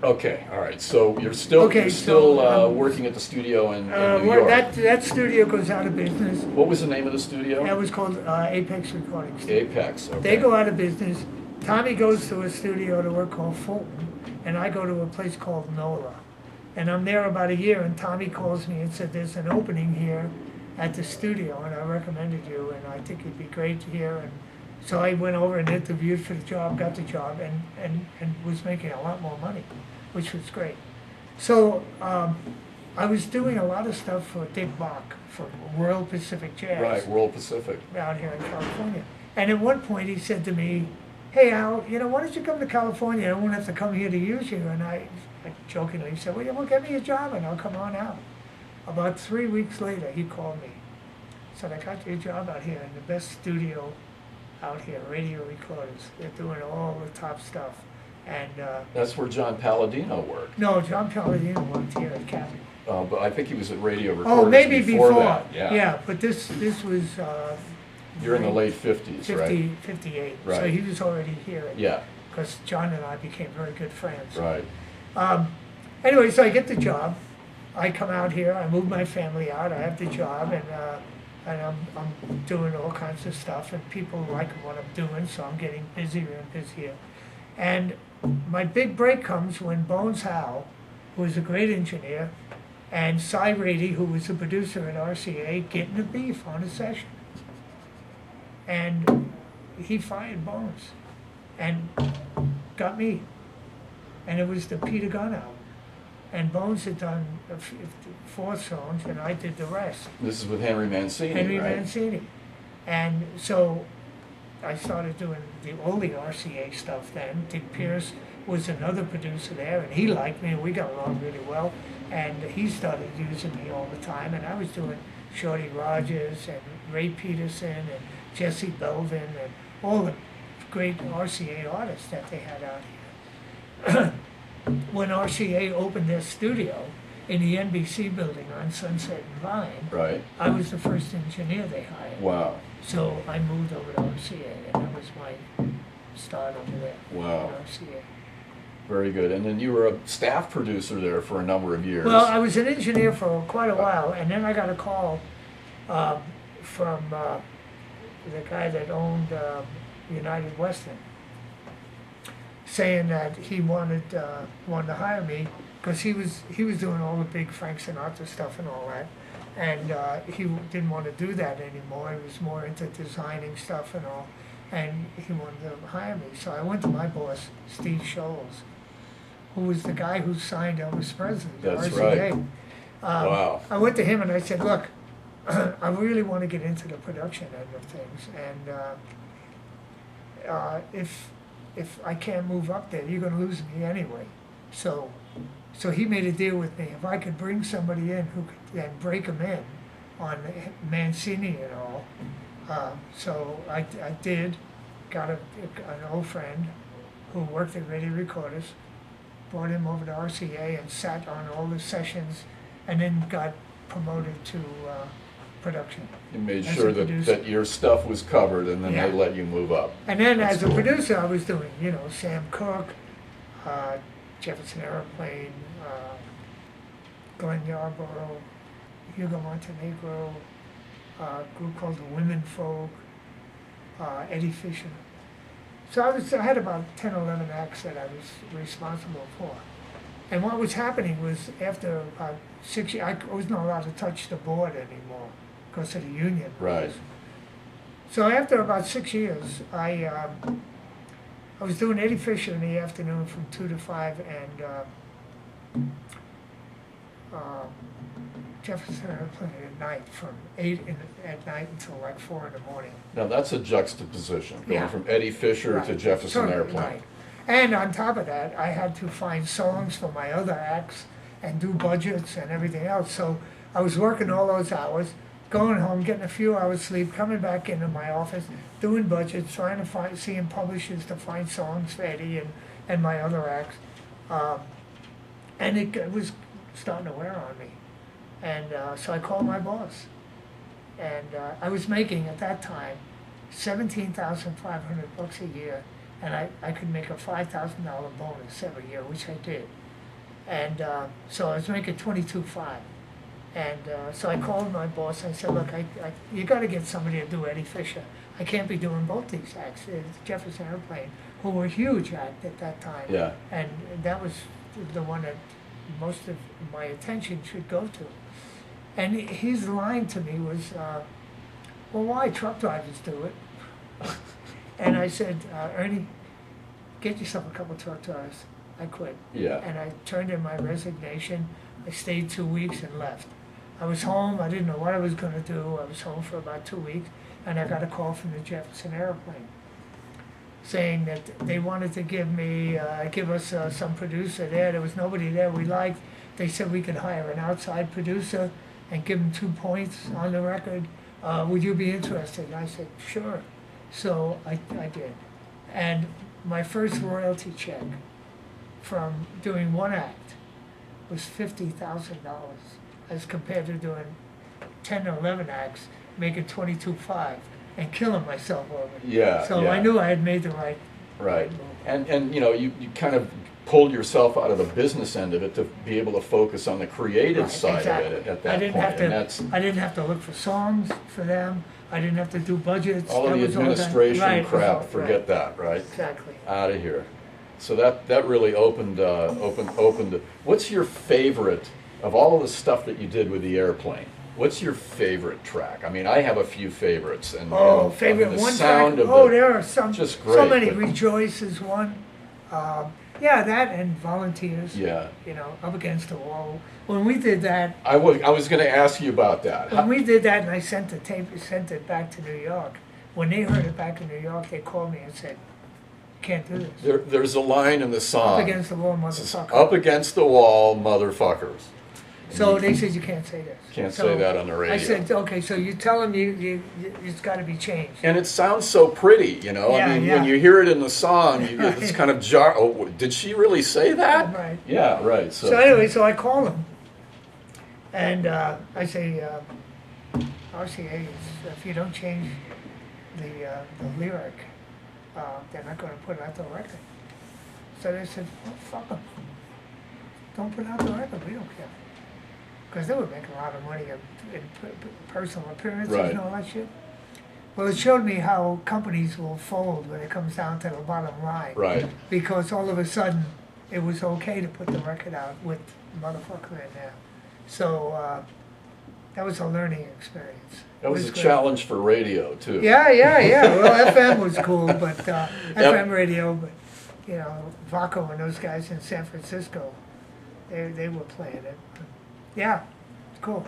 Okay, all right. So Okay, you're still so, working at the studio in New well, York. that studio goes out of business. What was the name of the studio? That was called Apex Recording Studio. Apex. Okay. They go out of business. Tommy goes to a studio to work called Fulton, and I go to a place called NOLA. And I'm there about a year, and Tommy calls me and said, there's an opening here at the studio, and I recommended you, and I think it'd be great here. And so I went over and interviewed for the job, got the job, and was making a lot more money, which was great. So I was doing a lot of stuff for Dick Bock from World Pacific Jazz. Right, World Pacific. Out here in California. And at one point he said to me, hey Al, why don't you come to California? I won't have to come here to use you. And I jokingly said, well, get me a job and I'll come on out. About 3 weeks later, he called me. Said, I got you a job out here in the best studio out here, radio recorders. They're doing all the top stuff. And That's where John Palladino worked. no, John Palladino worked here at Capitol. But I think he was at Radio Recorders Oh, maybe before. that. Yeah, but this was You're in the late 50s, 50, right? 58. So Right. he was already here. Yeah, Because John and I became very good friends. right. Anyway, so I get the job. I come out here. I move my family out. I have the job, and I'm doing all kinds of stuff, and people like what I'm doing, so I'm getting busier and busier. And my big break comes when Bones Howe, who was a great engineer, and Cy Rady, who was a producer at RCA, get in a beef on a session. And he fired Bones and got me. And it was the Peter Gunn album. And Bones had done 4 songs, and I did the rest. This is with Henry Mancini, Henry right? Mancini. And so I started doing all the RCA stuff then. Dick Pierce was another producer there, and he liked me, and we got along really well. And he started using me all the time, and I was doing Shorty Rogers and Ray Peterson and Jesse Belvin and all the great RCA artists that they had out here. When RCA opened their studio in the NBC building on Sunset and Vine, Right. I was the first engineer they hired. Wow. So I moved over to RCA, and that was my start over there. Wow. At RCA. Very good. And then you were a staff producer there for a number of years. Well, I was an engineer for quite a while, and then I got a call from the guy that owned United Western, saying that he wanted to hire me because he was doing all the big Frank Sinatra stuff and all that, and he didn't want to do that anymore. He was more into designing stuff and all, and he wanted to hire me. So I went to my boss, Steve Scholes, who was the guy who signed Elvis Presley, the That's RCA. right. Wow. I went to him and I said, look, I really want to get into the production end of things, and if I can't move up there, you're going to lose me anyway. So he made a deal with me. If I could bring somebody in who could then break him in on Mancini and all, so I did, got an old friend who worked at Radio Recorders, brought him over to RCA and sat on all the sessions, and then got promoted to production. You made as sure a that, producer. that your stuff was covered, and then Yeah. they let you move up. And then That's as a cool. producer, I was doing, Sam Cooke, Jefferson Airplane, Glenn Yarborough, Hugo Montenegro, a group called the Women Folk, Eddie Fisher. So I had about 10 or 11 acts that I was responsible for. And what was happening was after about 6 years, I wasn't allowed to touch the board anymore because of the union. Right. So after about 6 years, I was doing Eddie Fisher in the afternoon from 2 to 5, and Jefferson Airplane at night from 8 at night until like 4 in the morning. Now that's a juxtaposition, going Yeah. from Eddie Fisher Right. to Jefferson Totally, Airplane. right. And on top of that, I had to find songs for my other acts and do budgets and everything else. So I was working all those hours, going home, getting a few hours sleep, coming back into my office, doing budgets, trying to seeing publishers to find songs for Eddie and my other acts. And it was starting to wear on me. And so I called my boss. And I was making, at that time, $17,500 a year, and I could make a $5,000 bonus every year, which I did. And so I was making 22.5. And so I called my boss and I said, look, you got to get somebody to do Eddie Fisher. I can't be doing both these acts. It's Jefferson Airplane, who were a huge act at that time. Yeah. And that was the one that most of my attention should go to. And his line to me was, well, why? Truck drivers do it. And I said, Ernie, get yourself a couple truck drivers. I quit. Yeah. And I turned in my resignation. I stayed 2 weeks and left. I was home. I didn't know what I was going to do. I was home for about 2 weeks, and I got a call from the Jefferson Airplane saying that they wanted to give us some producer there. There was nobody there we liked. They said we could hire an outside producer and give him 2 points on the record. Would you be interested? And I said, sure. So I did. And my first royalty check from doing one act was $50,000 as compared to doing 10 or 11 acts, making 22.5 and killing myself over it. Yeah. So yeah. I knew I had made the right Right. move. And you know, you kind of pulled yourself out of the business end of it to be able to focus on the creative Right, side exactly. of it at that I didn't point. have to. And that's I didn't have to look for songs for them. I didn't have to do budgets. all of That the was all done. administration Right, it was crap. all- Forget right. that, right? Exactly. Out of here. So that really opened. What's your favorite of all of the stuff that you did with the airplane? What's your favorite track? I mean, I have a few favorites. And Favorite I mean, the one sound track. of There are some. just So great, many. but- Rejoice is one. Yeah, that and Volunteers. Yeah. You know, Up Against the Wall. When we did that, I was going to ask you about that. when we did that, and I sent it back to New York. When they heard it back in New York, they called me and said, "Can't do this. There's a line in the song. Up against the wall, motherfucker." Up against the wall, motherfuckers. So they said you can't say this. Can't So say that on the radio. I said, okay, so you tell them it's got to be changed. And it sounds so pretty, you know. Yeah, I mean, yeah. when you hear it in the song, it's Right. kind of jar. Oh, did she really say that? Right. Yeah, right. So anyway, so I call them, and I say, RCA, if you don't change the lyric, they're not going to put it out the record. So they said, well, fuck them. Don't put out the record. We don't care. Because they were making a lot of money in personal appearances Right. and all that shit. Well, it showed me how companies will fold when it comes down to the bottom line. Right. Because all of a sudden, it was okay to put the record out with motherfucker in there. So that was a learning experience. That was It a great. challenge for radio too. Yeah. Well, FM was cool, but FM radio, but you know, Vaco and those guys in San Francisco, they were playing it. Yeah, it's cool.